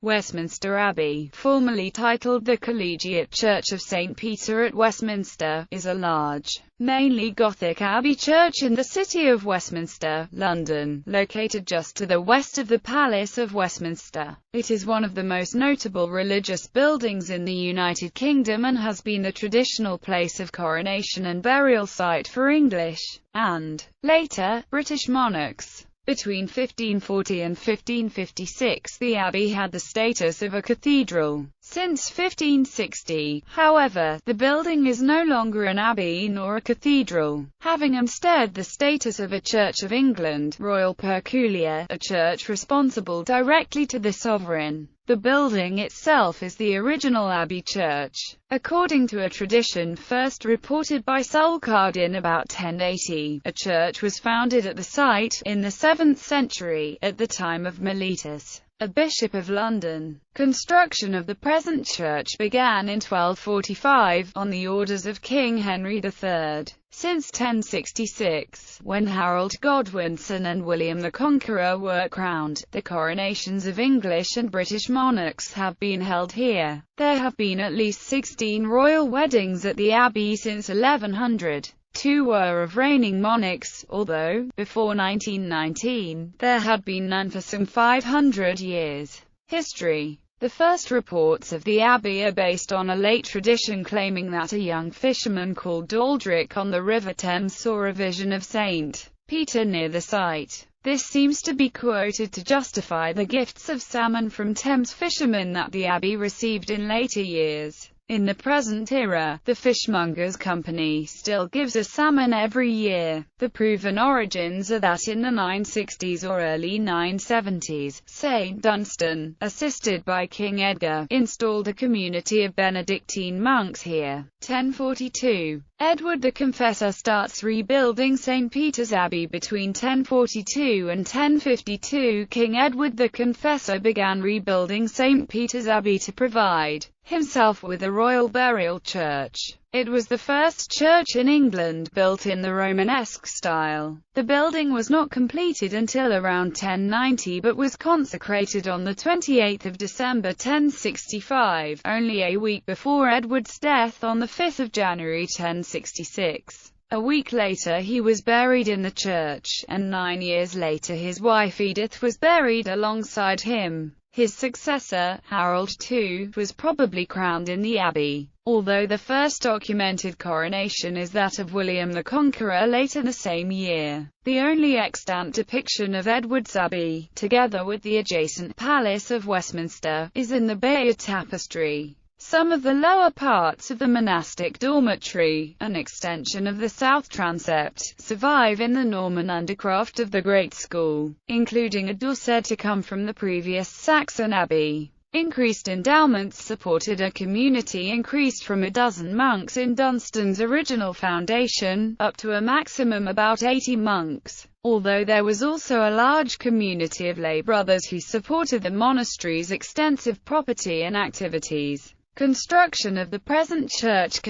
Westminster Abbey, formerly titled the Collegiate Church of St. Peter at Westminster, is a large, mainly Gothic abbey church in the city of Westminster, London, located just to the west of the Palace of Westminster. It is one of the most notable religious buildings in the United Kingdom and has been the traditional place of coronation and burial site for English, and, later, British monarchs. Between 1540 and 1556 the abbey had the status of a cathedral. Since 1560, however, the building is no longer an abbey nor a cathedral, having instead the status of a Church of England, Royal Peculiar, a church responsible directly to the sovereign. The building itself is the original abbey church, according to a tradition first reported by Sulcard in about 1080. A church was founded at the site, in the 7th century, at the time of Mellitus, a bishop of London. Construction of the present church began in 1245, on the orders of King Henry III. Since 1066, when Harold Godwinson and William the Conqueror were crowned, the coronations of English and British monarchs have been held here. There have been at least 16 royal weddings at the abbey since 1100. 2 were of reigning monarchs, although, before 1919, there had been none for some 500 years. History. The first reports of the abbey are based on a late tradition claiming that a young fisherman called Aldrich on the River Thames saw a vision of St. Peter near the site. This seems to be quoted to justify the gifts of salmon from Thames fishermen that the abbey received in later years. In the present era, the Fishmongers' Company still gives us salmon every year. The proven origins are that in the 960s or early 970s, St. Dunstan, assisted by King Edgar, installed a community of Benedictine monks here. 1042. Edward the Confessor starts rebuilding St. Peter's Abbey between 1042 and 1052. King Edward the Confessor began rebuilding St. Peter's Abbey to provide himself with a royal burial church. It was the first church in England built in the Romanesque style. The building was not completed until around 1090 but was consecrated on the 28th of December 1065, only a week before Edward's death on the 5th of January 1066. A week later he was buried in the church, and 9 years later his wife Edith was buried alongside him. His successor, Harold II, was probably crowned in the abbey, although the first documented coronation is that of William the Conqueror later the same year. The only extant depiction of Edward's Abbey, together with the adjacent Palace of Westminster, is in the Bayeux Tapestry. Some of the lower parts of the monastic dormitory, an extension of the south transept, survive in the Norman undercroft of the Great School, including a door said to come from the previous Saxon abbey. Increased endowments supported a community increased from a dozen monks in Dunstan's original foundation, up to a maximum about 80 monks, although there was also a large community of lay brothers who supported the monastery's extensive property and activities. Construction of the present church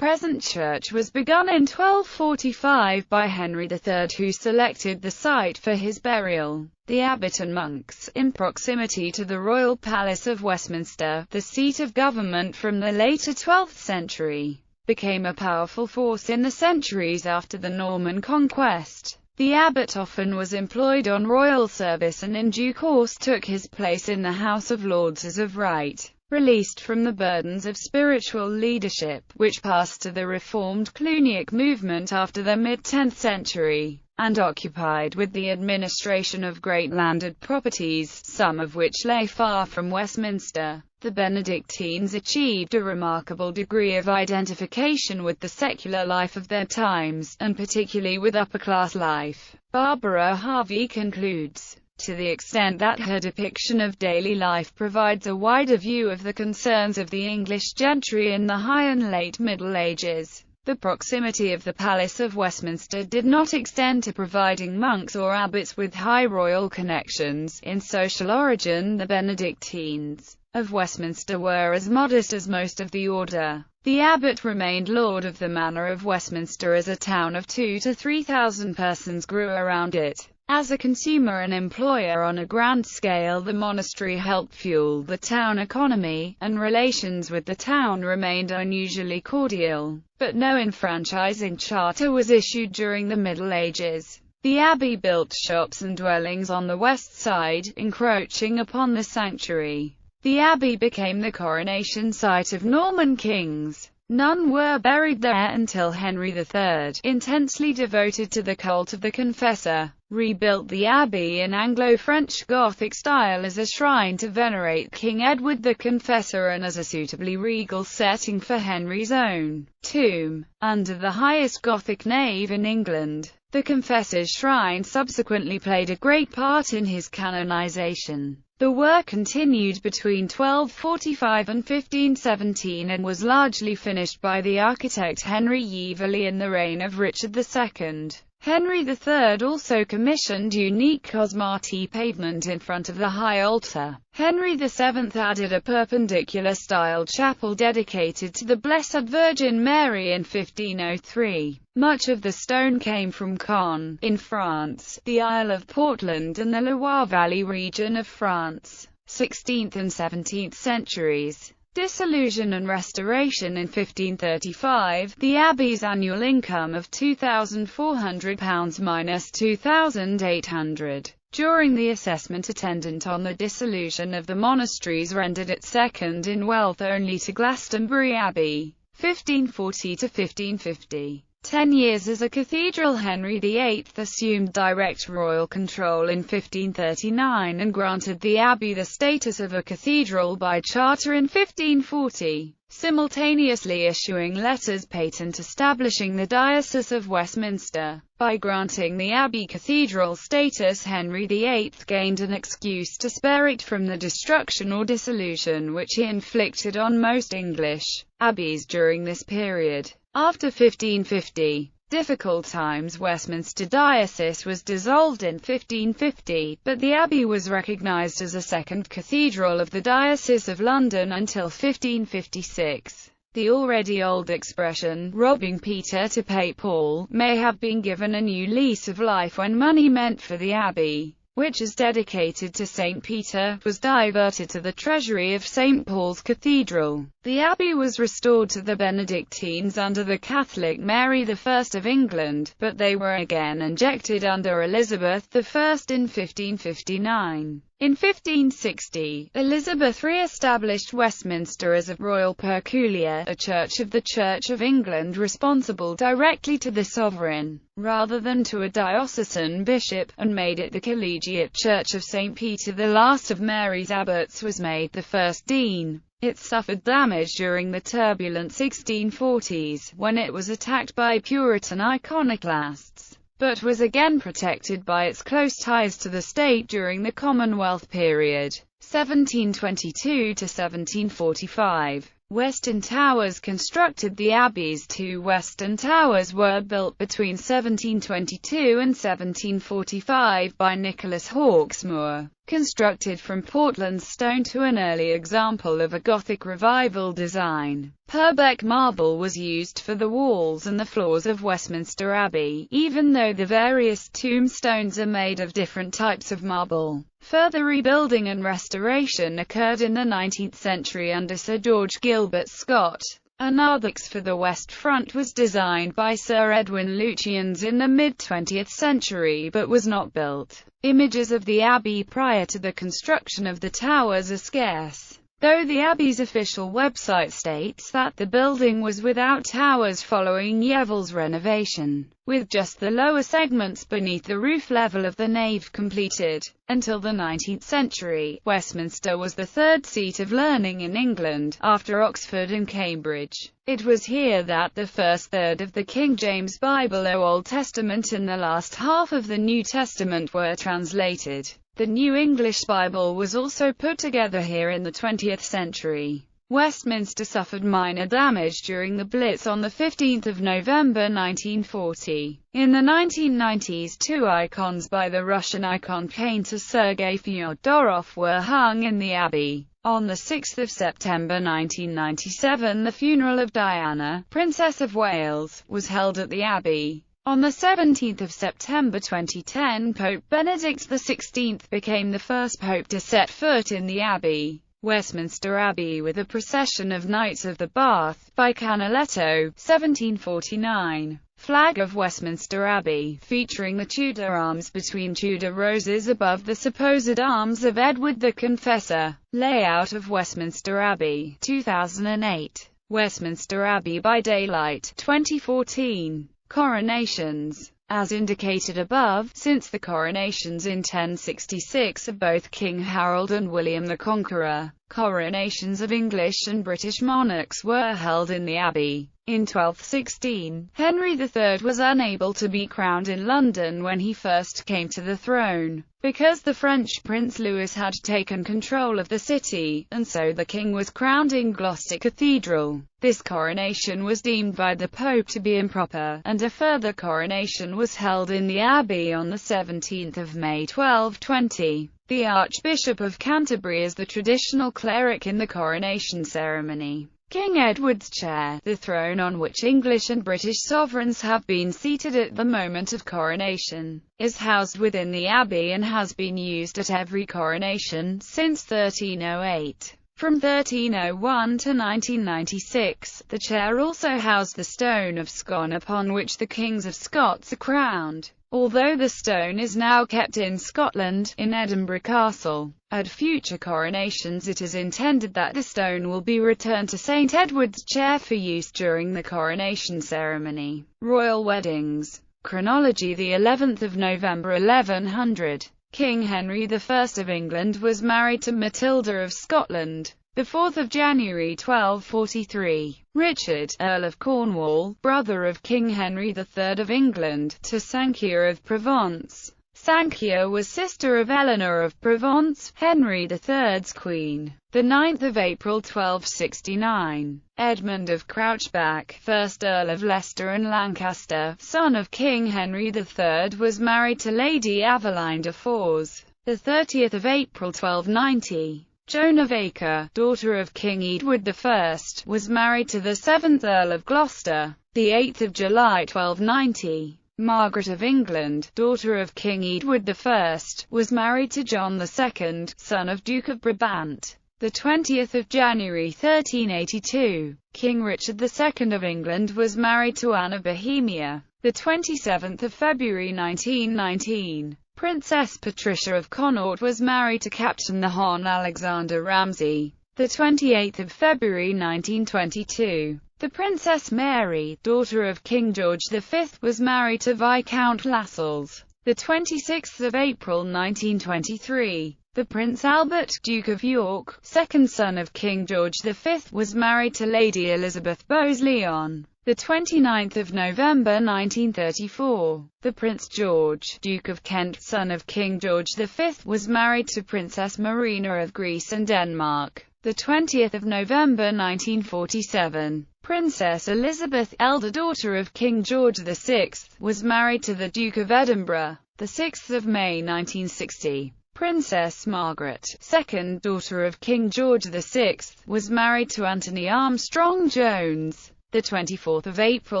was begun in 1245 by Henry III, who selected the site for his burial. The abbot and monks, in proximity to the royal palace of Westminster, the seat of government from the later 12th century, became a powerful force in the centuries after the Norman conquest. The abbot often was employed on royal service and in due course took his place in the House of Lords as of right. Released from the burdens of spiritual leadership, which passed to the Reformed Cluniac movement after the mid-10th century, and occupied with the administration of great landed properties, some of which lay far from Westminster, the Benedictines achieved a remarkable degree of identification with the secular life of their times, and particularly with upper-class life. Barbara Harvey concludes, to the extent that her depiction of daily life provides a wider view of the concerns of the English gentry in the High and Late Middle Ages. The proximity of the Palace of Westminster did not extend to providing monks or abbots with high royal connections. In social origin, the Benedictines of Westminster were as modest as most of the order. The abbot remained lord of the manor of Westminster as a town of 2,000 to 3,000 persons grew around it. As a consumer and employer on a grand scale, the monastery helped fuel the town economy, and relations with the town remained unusually cordial. But no enfranchising charter was issued during the Middle Ages. The abbey built shops and dwellings on the west side, encroaching upon the sanctuary. The abbey became the coronation site of Norman kings. None were buried there until Henry III, intensely devoted to the cult of the Confessor, rebuilt the abbey in Anglo-French Gothic style as a shrine to venerate King Edward the Confessor and as a suitably regal setting for Henry's own tomb. Under the highest Gothic nave in England, the Confessor's shrine subsequently played a great part in his canonization. The work continued between 1245 and 1517 and was largely finished by the architect Henry Yeaveley in the reign of Richard II. Henry III also commissioned unique cosmati pavement in front of the high altar. Henry VII added a perpendicular-styled chapel dedicated to the Blessed Virgin Mary in 1503. Much of the stone came from Caen, in France, the Isle of Portland and the Loire Valley region of France. 16th and 17th centuries. Dissolution and restoration. In 1535, the abbey's annual income of £2,400 minus £2,800. During the assessment attendant on the dissolution of the monasteries rendered it second in wealth only to Glastonbury Abbey, 1540 to 1550. 10 years as a cathedral. Henry VIII assumed direct royal control in 1539 and granted the abbey the status of a cathedral by charter in 1540, simultaneously issuing letters patent establishing the Diocese of Westminster. By granting the abbey cathedral status, Henry VIII gained an excuse to spare it from the destruction or dissolution which he inflicted on most English abbeys during this period. After 1550, difficult times. Westminster Diocese was dissolved in 1550, but the abbey was recognized as a second cathedral of the Diocese of London until 1556. The already old expression, robbing Peter to pay Paul, may have been given a new lease of life when money meant for the abbey, which is dedicated to St. Peter, was diverted to the treasury of St. Paul's Cathedral. The abbey was restored to the Benedictines under the Catholic Mary I of England, but they were again injected under Elizabeth I in 1559. In 1560, Elizabeth re-established Westminster as a royal peculiar, a church of the Church of England responsible directly to the sovereign, rather than to a diocesan bishop, and made it the Collegiate Church of St. Peter. The last of Mary's abbots was made the first dean. It suffered damage during the turbulent 1640s, when it was attacked by Puritan iconoclasts, but was again protected by its close ties to the state during the Commonwealth period, 1722 to 1745. Western Towers constructed. The abbey's two western towers were built between 1722 and 1745 by Nicholas Hawksmoor, constructed from Portland stone to an early example of a Gothic revival design. Purbeck marble was used for the walls and the floors of Westminster Abbey, even though the various tombstones are made of different types of marble. Further rebuilding and restoration occurred in the 19th century under Sir George Gilbert Scott. A narthex for the west front was designed by Sir Edwin Lutyens in the mid-20th century but was not built. Images of the abbey prior to the construction of the towers are scarce, though the abbey's official website states that the building was without towers following Yeoville's renovation, with just the lower segments beneath the roof level of the nave completed. Until the 19th century, Westminster was the third seat of learning in England, after Oxford and Cambridge. It was here that the first third of the King James Bible, Old Testament, and the last half of the New Testament were translated. The New English Bible was also put together here in the 20th century. Westminster suffered minor damage during the Blitz on 15 November 1940. In the 1990s, two icons by the Russian icon painter Sergei Fyodorov were hung in the abbey. On 6 September 1997, the funeral of Diana, Princess of Wales, was held at the abbey. On 17 September 2010, Pope Benedict XVI became the first pope to set foot in the Abbey, Westminster Abbey, with a procession of Knights of the Bath, by Canaletto, 1749. Flag of Westminster Abbey, featuring the Tudor arms between Tudor roses above the supposed arms of Edward the Confessor. Layout of Westminster Abbey, 2008. Westminster Abbey by daylight, 2014. Coronations. As indicated above, since the coronations in 1066 of both King Harold and William the Conqueror, coronations of English and British monarchs were held in the Abbey. In 1216, Henry III was unable to be crowned in London when he first came to the throne, because the French Prince Louis had taken control of the city, and so the king was crowned in Gloucester Cathedral. This coronation was deemed by the Pope to be improper, and a further coronation was held in the Abbey on 17 May 1220. The Archbishop of Canterbury is the traditional cleric in the coronation ceremony. King Edward's chair, the throne on which English and British sovereigns have been seated at the moment of coronation, is housed within the Abbey and has been used at every coronation since 1308. From 1301 to 1996, the chair also housed the stone of Scone upon which the kings of Scots are crowned. Although the stone is now kept in Scotland, in Edinburgh Castle, at future coronations it is intended that the stone will be returned to St. Edward's chair for use during the coronation ceremony. Royal weddings. Chronology: the 11th of November 1100. King Henry I of England was married to Matilda of Scotland. The 4th of January 1243, Richard, Earl of Cornwall, brother of King Henry III of England, to Sanquia of Provence. Sanquia was sister of Eleanor of Provence, Henry III's queen. The 9th of April 1269, Edmund of Crouchback, 1st Earl of Leicester and Lancaster, son of King Henry III, was married to Lady Aveline de Fours. The 30th of April 1290, Joan of Acre, daughter of King Edward I, was married to the 7th Earl of Gloucester. The 8th of July 1290, Margaret of England, daughter of King Edward I, was married to John II, son of Duke of Brabant. The 20th of January 1382, King Richard II of England was married to Anne of Bohemia. The 27th of February 1919, Princess Patricia of Connaught was married to Captain the Hon Alexander Ramsay. The 28th of February 1922, the Princess Mary, daughter of King George V, was married to Viscount Lascelles. The 26th of April 1923, the Prince Albert, Duke of York, second son of King George V, was married to Lady Elizabeth Bowes-Lyon. The 29th of November 1934, the Prince George, Duke of Kent, son of King George V, was married to Princess Marina of Greece and Denmark. The 20th of November 1947, Princess Elizabeth, elder daughter of King George VI, was married to the Duke of Edinburgh. The 6th of May 1960, Princess Margaret, second daughter of King George VI, was married to Anthony Armstrong Jones. The 24th of April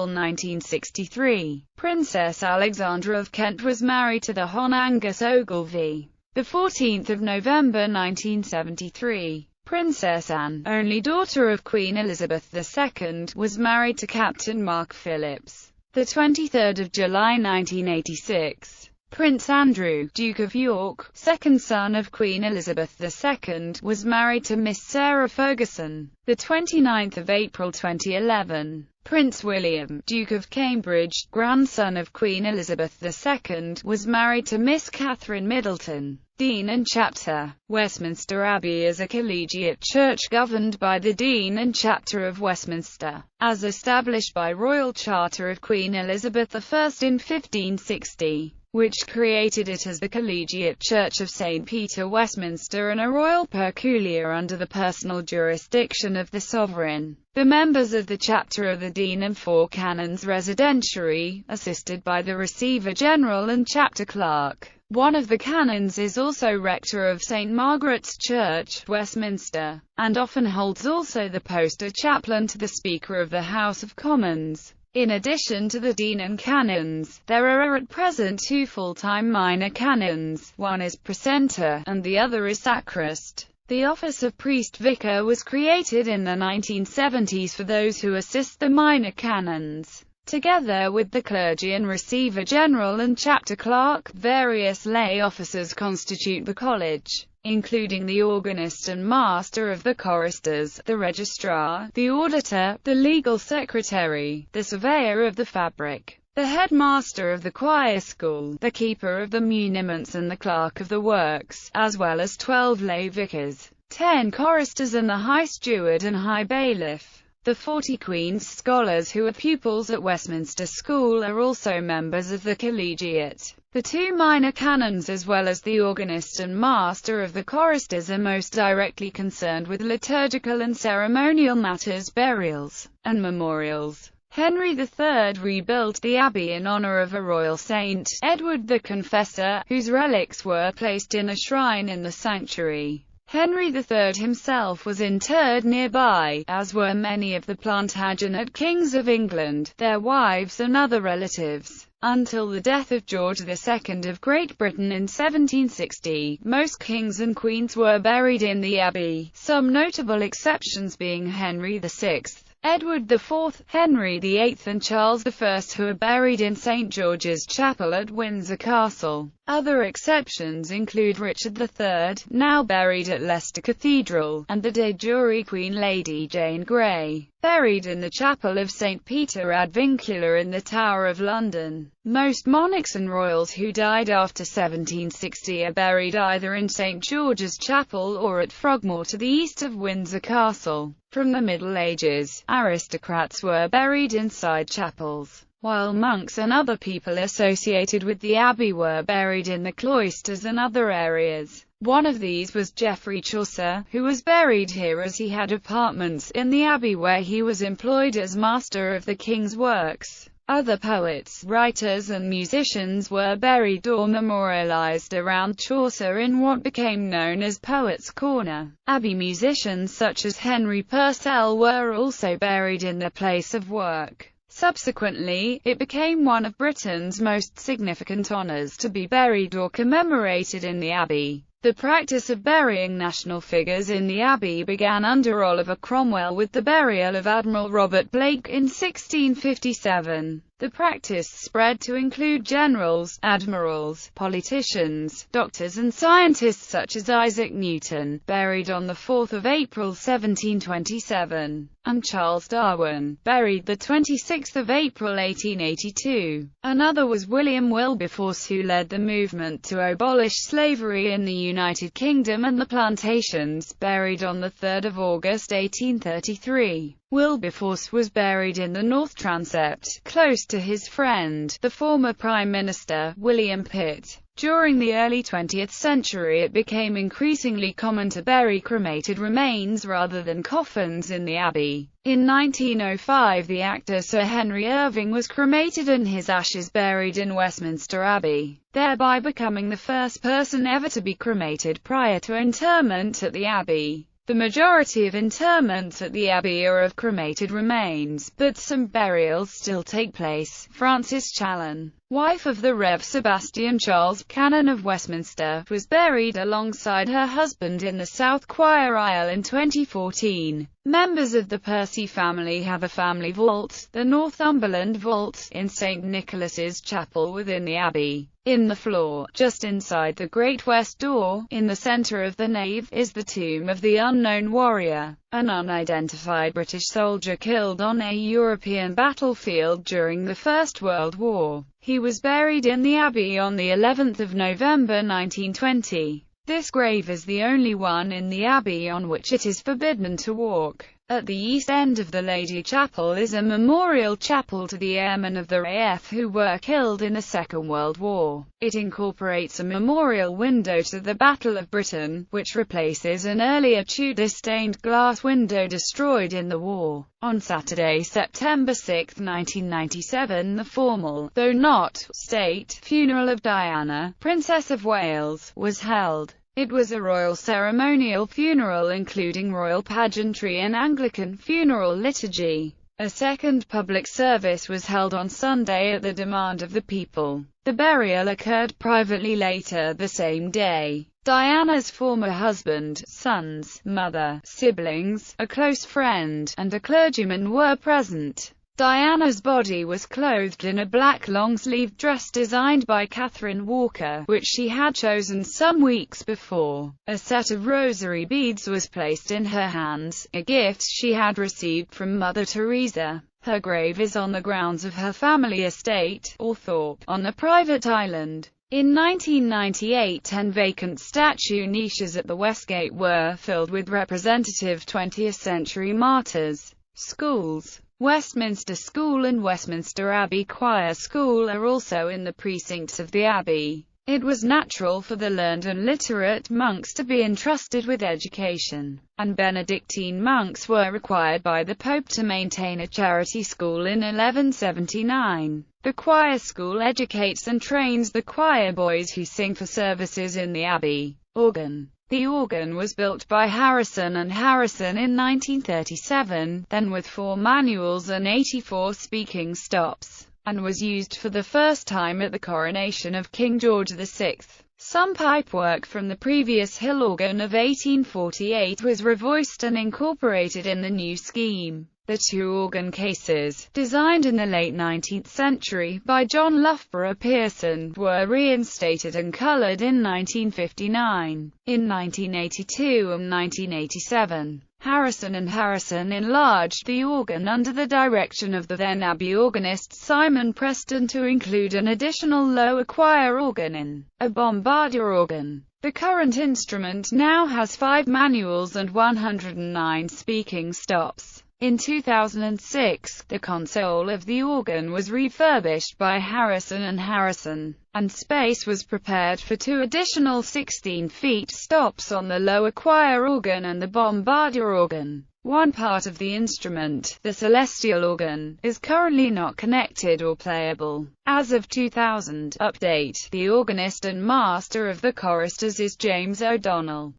1963, Princess Alexandra of Kent was married to the Hon Angus Ogilvy. The 14th of November 1973, Princess Anne, only daughter of Queen Elizabeth II, was married to Captain Mark Phillips. The 23rd of July 1986, Prince Andrew, Duke of York, second son of Queen Elizabeth II, was married to Miss Sarah Ferguson. The 29th of April 2011, Prince William, Duke of Cambridge, grandson of Queen Elizabeth II, was married to Miss Catherine Middleton. Dean and Chapter. Westminster Abbey is a collegiate church governed by the Dean and Chapter of Westminster, as established by Royal Charter of Queen Elizabeth I in 1560. Which created it as the Collegiate Church of St. Peter, Westminster, and a royal peculiar under the personal jurisdiction of the sovereign. The members of the chapter are the Dean and 4 canons residentiary, assisted by the Receiver General and chapter clerk. One of the canons is also rector of St. Margaret's Church, Westminster, and often holds also the post of chaplain to the Speaker of the House of Commons. In addition to the dean and canons, there are at present two full-time minor canons, one is precentor, and the other is sacrist. The office of priest-vicar was created in the 1970s for those who assist the minor canons. Together with the clergy and receiver general and chapter clerk, various lay officers constitute the college, including the organist and master of the choristers, the registrar, the auditor, the legal secretary, the surveyor of the fabric, the headmaster of the choir school, the keeper of the muniments and the clerk of the works, as well as 12 lay vicars, 10 choristers and the high steward and high bailiff. The 40 Queen's Scholars who are pupils at Westminster School are also members of the collegiate. The two minor canons as well as the organist and master of the choristers are most directly concerned with liturgical and ceremonial matters, burials, and memorials. Henry III rebuilt the abbey in honor of a royal saint, Edward the Confessor, whose relics were placed in a shrine in the sanctuary. Henry III himself was interred nearby, as were many of the Plantagenet kings of England, their wives and other relatives. Until the death of George II of Great Britain in 1760, most kings and queens were buried in the abbey, some notable exceptions being Henry VI, Edward IV, Henry VIII and Charles I, who are buried in St. George's Chapel at Windsor Castle. Other exceptions include Richard III, now buried at Leicester Cathedral, and the de jure Queen Lady Jane Grey, buried in the chapel of St. Peter ad Vincula in the Tower of London. Most monarchs and royals who died after 1760 are buried either in St. George's Chapel or at Frogmore to the east of Windsor Castle. From the Middle Ages, aristocrats were buried inside chapels, while monks and other people associated with the abbey were buried in the cloisters and other areas. One of these was Geoffrey Chaucer, who was buried here as he had apartments in the abbey where he was employed as master of the king's works. Other poets, writers and musicians were buried or memorialized around Chaucer in what became known as Poets' Corner. Abbey musicians such as Henry Purcell were also buried in their place of work. Subsequently, it became one of Britain's most significant honours to be buried or commemorated in the abbey. The practice of burying national figures in the abbey began under Oliver Cromwell with the burial of Admiral Robert Blake in 1657. The practice spread to include generals, admirals, politicians, doctors and scientists such as Isaac Newton, buried on the 4th of April 1727, and Charles Darwin, buried the 26th of April 1882. Another was William Wilberforce, who led the movement to abolish slavery in the United Kingdom and the plantations, buried on the 3rd of August 1833. Wilberforce was buried in the North Transept, close to his friend, the former Prime Minister, William Pitt. During the early 20th century it became increasingly common to bury cremated remains rather than coffins in the abbey. In 1905 the actor Sir Henry Irving was cremated and his ashes buried in Westminster Abbey, thereby becoming the first person ever to be cremated prior to interment at the abbey. The majority of interments at the abbey are of cremated remains, but some burials still take place. Frances Challen, wife of the Rev. Sebastian Charles, Canon of Westminster, was buried alongside her husband in the South Choir aisle in 2014. Members of the Percy family have a family vault, the Northumberland Vault, in St. Nicholas's Chapel within the abbey. In the floor, just inside the Great West Door, in the centre of the nave, is the tomb of the unknown warrior, an unidentified British soldier killed on a European battlefield during the First World War. He was buried in the abbey on the 11th of November 1920. This grave is the only one in the abbey on which it is forbidden to walk. At the east end of the Lady Chapel is a memorial chapel to the airmen of the RAF who were killed in the Second World War. It incorporates a memorial window to the Battle of Britain, which replaces an earlier Tudor stained glass window destroyed in the war. On Saturday, September 6, 1997, the formal, though not state, funeral of Diana, Princess of Wales, was held. It was a royal ceremonial funeral including royal pageantry and Anglican funeral liturgy. A second public service was held on Sunday at the demand of the people. The burial occurred privately later the same day. Diana's former husband, sons, mother, siblings, a close friend, and a clergyman were present. Diana's body was clothed in a black long-sleeved dress designed by Catherine Walker, which she had chosen some weeks before. A set of rosary beads was placed in her hands, a gift she had received from Mother Teresa. Her grave is on the grounds of her family estate, or thorp, on a private island. In 1998, 10 vacant statue niches at the Westgate were filled with representative 20th-century martyrs. Schools. Westminster School and Westminster Abbey Choir School are also in the precincts of the Abbey. It was natural for the learned and literate monks to be entrusted with education, and Benedictine monks were required by the Pope to maintain a charity school in 1179. The choir school educates and trains the choir boys who sing for services in the Abbey. Organ. The organ was built by Harrison and Harrison in 1937, then with 4 manuals and 84 speaking stops, and was used for the first time at the coronation of King George VI. Some pipework from the previous hill organ of 1848 was revoiced and incorporated in the new scheme. The 2 organ cases, designed in the late 19th century by John Loughborough Pearson, were reinstated and coloured in 1959. In 1982 and 1987, Harrison and Harrison enlarged the organ under the direction of the then Abbey organist Simon Preston to include an additional lower choir organ in a bombardier organ. The current instrument now has 5 manuals and 109 speaking stops. In 2006, the console of the organ was refurbished by Harrison and Harrison, and space was prepared for 2 additional 16-feet stops on the lower choir organ and the bombardier organ. One part of the instrument, the celestial organ, is currently not connected or playable. As of 2000, update, the organist and master of the choristers is James O'Donnell.